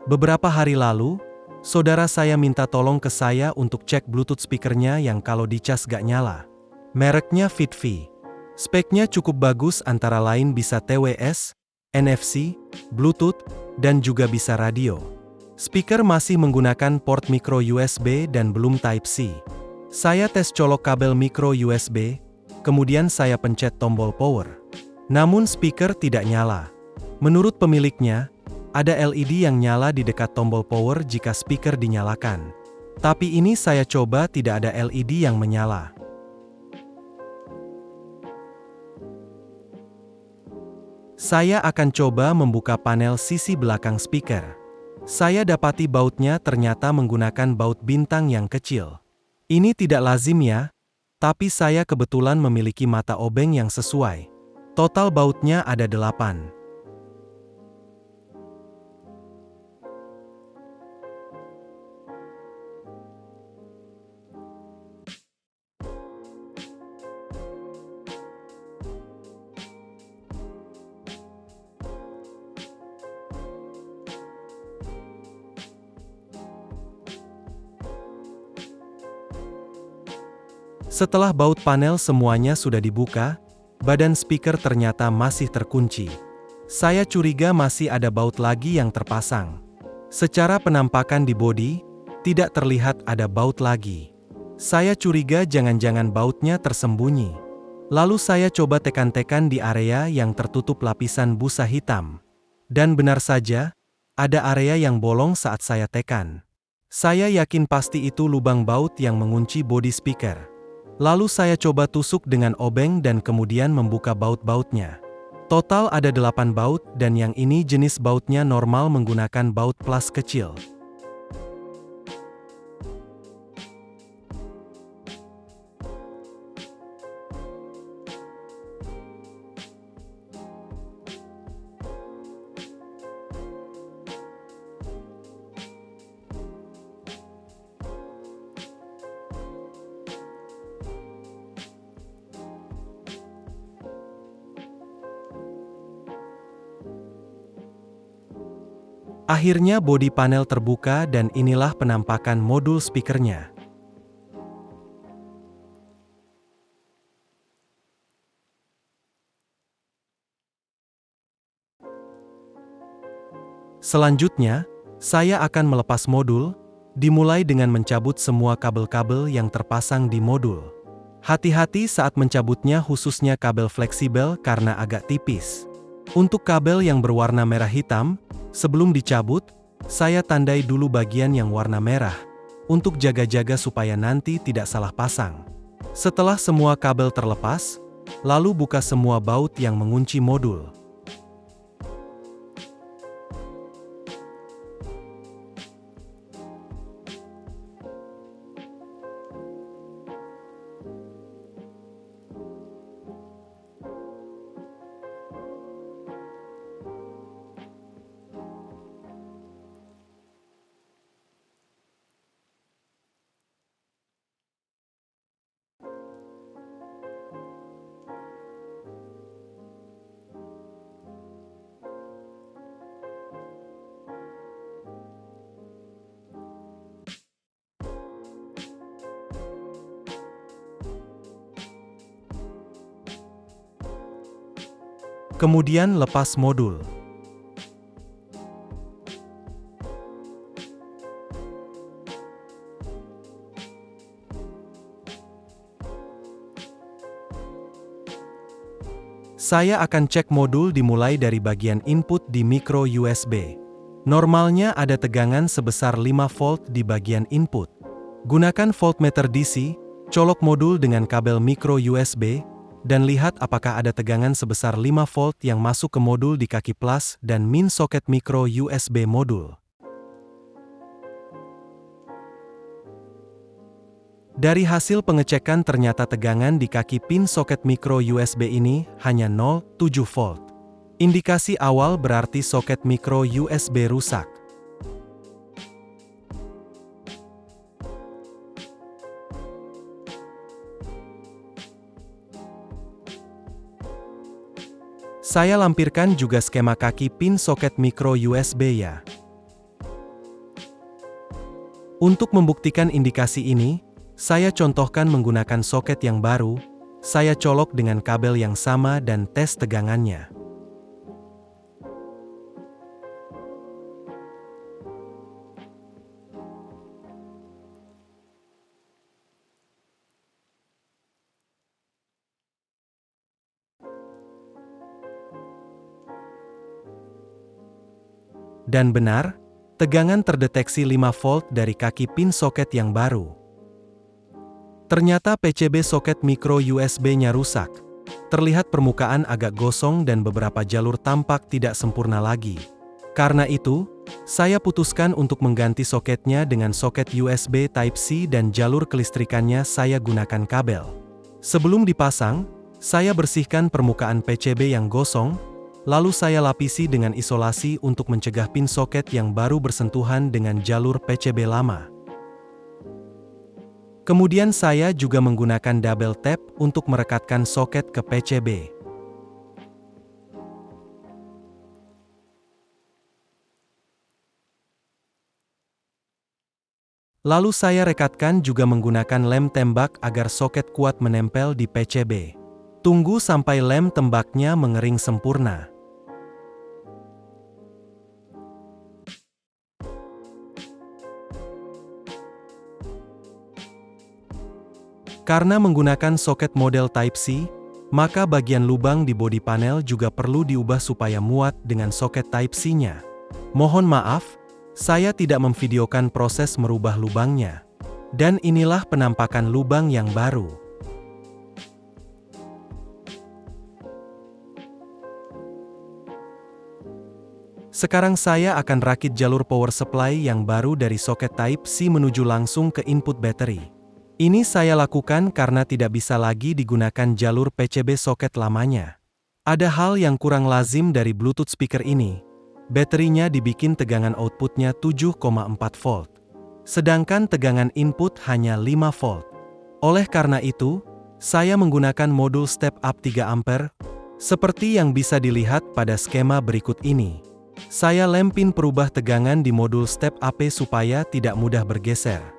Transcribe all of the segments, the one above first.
Beberapa hari lalu, saudara saya minta tolong ke saya untuk cek Bluetooth speakernya yang kalau dicas gak nyala. Mereknya Fitvi. Speknya cukup bagus, antara lain bisa TWS, NFC, Bluetooth, dan juga bisa radio. Speaker masih menggunakan port micro USB dan belum Type-C. Saya tes colok kabel micro USB, kemudian saya pencet tombol power. Namun speaker tidak nyala. Menurut pemiliknya, ada LED yang nyala di dekat tombol power jika speaker dinyalakan. Tapi ini saya coba tidak ada LED yang menyala. Saya akan coba membuka panel sisi belakang speaker. Saya dapati bautnya ternyata menggunakan baut bintang yang kecil. Ini tidak lazim ya, tapi saya kebetulan memiliki mata obeng yang sesuai. Total bautnya ada 8. Setelah baut panel semuanya sudah dibuka, badan speaker ternyata masih terkunci. Saya curiga masih ada baut lagi yang terpasang. Secara penampakan di bodi, tidak terlihat ada baut lagi. Saya curiga jangan-jangan bautnya tersembunyi. Lalu saya coba tekan-tekan di area yang tertutup lapisan busa hitam. Dan benar saja, ada area yang bolong saat saya tekan. Saya yakin pasti itu lubang baut yang mengunci bodi speaker. Lalu saya coba tusuk dengan obeng dan kemudian membuka baut-bautnya. Total ada 8 baut dan yang ini jenis bautnya normal menggunakan baut plus kecil. Akhirnya bodi panel terbuka dan inilah penampakan modul speakernya. Selanjutnya, saya akan melepas modul, dimulai dengan mencabut semua kabel-kabel yang terpasang di modul. Hati-hati saat mencabutnya, khususnya kabel fleksibel karena agak tipis. Untuk kabel yang berwarna merah hitam, sebelum dicabut, saya tandai dulu bagian yang warna merah, untuk jaga-jaga supaya nanti tidak salah pasang. Setelah semua kabel terlepas, lalu buka semua baut yang mengunci modul. Kemudian lepas modul. Saya akan cek modul dimulai dari bagian input di micro USB. Normalnya ada tegangan sebesar 5 volt di bagian input. Gunakan voltmeter DC, colok modul dengan kabel micro USB, dan lihat apakah ada tegangan sebesar 5 volt yang masuk ke modul di kaki plus dan min soket micro USB modul. Dari hasil pengecekan ternyata tegangan di kaki pin soket micro USB ini hanya 0,7 volt. Indikasi awal berarti soket micro USB rusak. Saya lampirkan juga skema kaki pin soket micro USB ya. Untuk membuktikan indikasi ini, saya contohkan menggunakan soket yang baru, saya colok dengan kabel yang sama dan tes tegangannya. Dan benar, tegangan terdeteksi 5 volt dari kaki pin soket yang baru. Ternyata PCB soket micro USB-nya rusak. Terlihat permukaan agak gosong dan beberapa jalur tampak tidak sempurna lagi. Karena itu, saya putuskan untuk mengganti soketnya dengan soket USB Type-C dan jalur kelistrikannya saya gunakan kabel. Sebelum dipasang, saya bersihkan permukaan PCB yang gosong, lalu saya lapisi dengan isolasi untuk mencegah pin soket yang baru bersentuhan dengan jalur PCB lama. Kemudian saya juga menggunakan double tap untuk merekatkan soket ke PCB. Lalu saya rekatkan juga menggunakan lem tembak agar soket kuat menempel di PCB. Tunggu sampai lem tembaknya mengering sempurna. Karena menggunakan soket model Type-C, maka bagian lubang di bodi panel juga perlu diubah supaya muat dengan soket Type-C-nya. Mohon maaf, saya tidak memvideokan proses merubah lubangnya. Dan inilah penampakan lubang yang baru. Sekarang saya akan rakit jalur power supply yang baru dari soket Type-C menuju langsung ke input baterai. Ini saya lakukan karena tidak bisa lagi digunakan jalur PCB soket lamanya. Ada hal yang kurang lazim dari Bluetooth speaker ini. Baterinya dibikin tegangan outputnya 7,4 volt. Sedangkan tegangan input hanya 5 volt. Oleh karena itu, saya menggunakan modul step up 3 ampere, seperti yang bisa dilihat pada skema berikut ini. Saya lem pin perubah tegangan di modul step up supaya tidak mudah bergeser.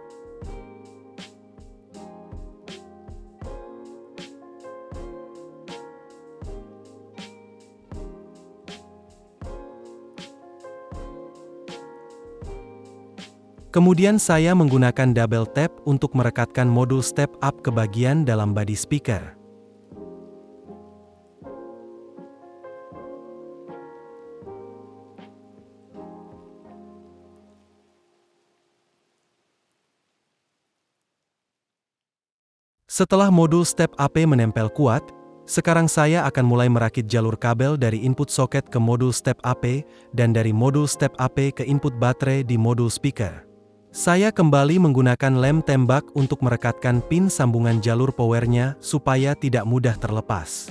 Kemudian saya menggunakan double tap untuk merekatkan modul step up ke bagian dalam body speaker. Setelah modul step up menempel kuat, sekarang saya akan mulai merakit jalur kabel dari input soket ke modul step up dan dari modul step up ke input baterai di modul speaker. Saya kembali menggunakan lem tembak untuk merekatkan pin sambungan jalur powernya supaya tidak mudah terlepas.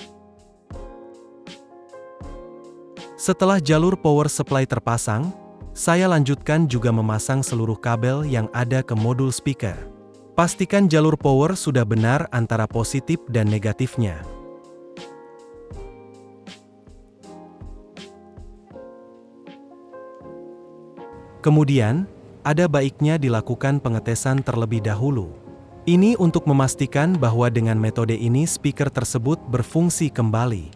Setelah jalur power supply terpasang, saya lanjutkan juga memasang seluruh kabel yang ada ke modul speaker. Pastikan jalur power sudah benar antara positif dan negatifnya. Kemudian, ada baiknya dilakukan pengetesan terlebih dahulu. Ini untuk memastikan bahwa dengan metode ini speaker tersebut berfungsi kembali.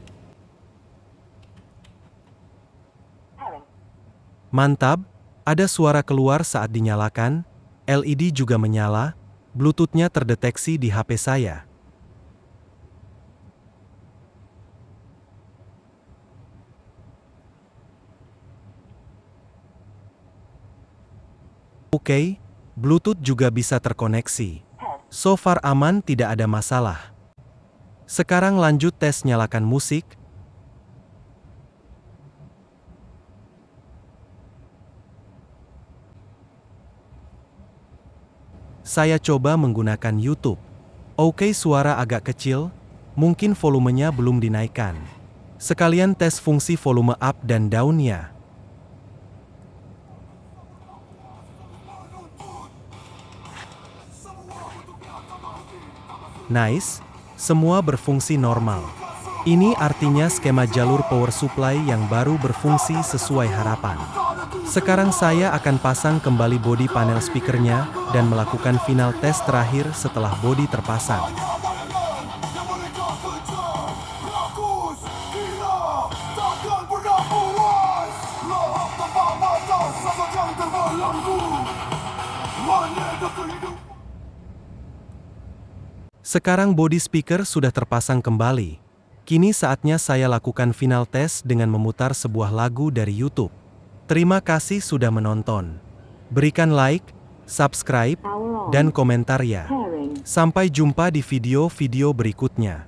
Mantap, ada suara keluar saat dinyalakan, LED juga menyala, Bluetooth-nya terdeteksi di HP saya. Oke, Bluetooth juga bisa terkoneksi. So far aman, tidak ada masalah. Sekarang lanjut tes nyalakan musik. Saya coba menggunakan YouTube. Oke, suara agak kecil, mungkin volumenya belum dinaikkan. Sekalian tes fungsi volume up dan down-nya. Nice, semua berfungsi normal. Ini artinya skema jalur power supply yang baru berfungsi sesuai harapan. Sekarang saya akan pasang kembali bodi panel speakernya dan melakukan final test terakhir setelah bodi terpasang. Sekarang bodi speaker sudah terpasang kembali. Kini saatnya saya lakukan final test dengan memutar sebuah lagu dari YouTube. Terima kasih sudah menonton. Berikan like, subscribe, dan komentar ya. Sampai jumpa di video-video berikutnya.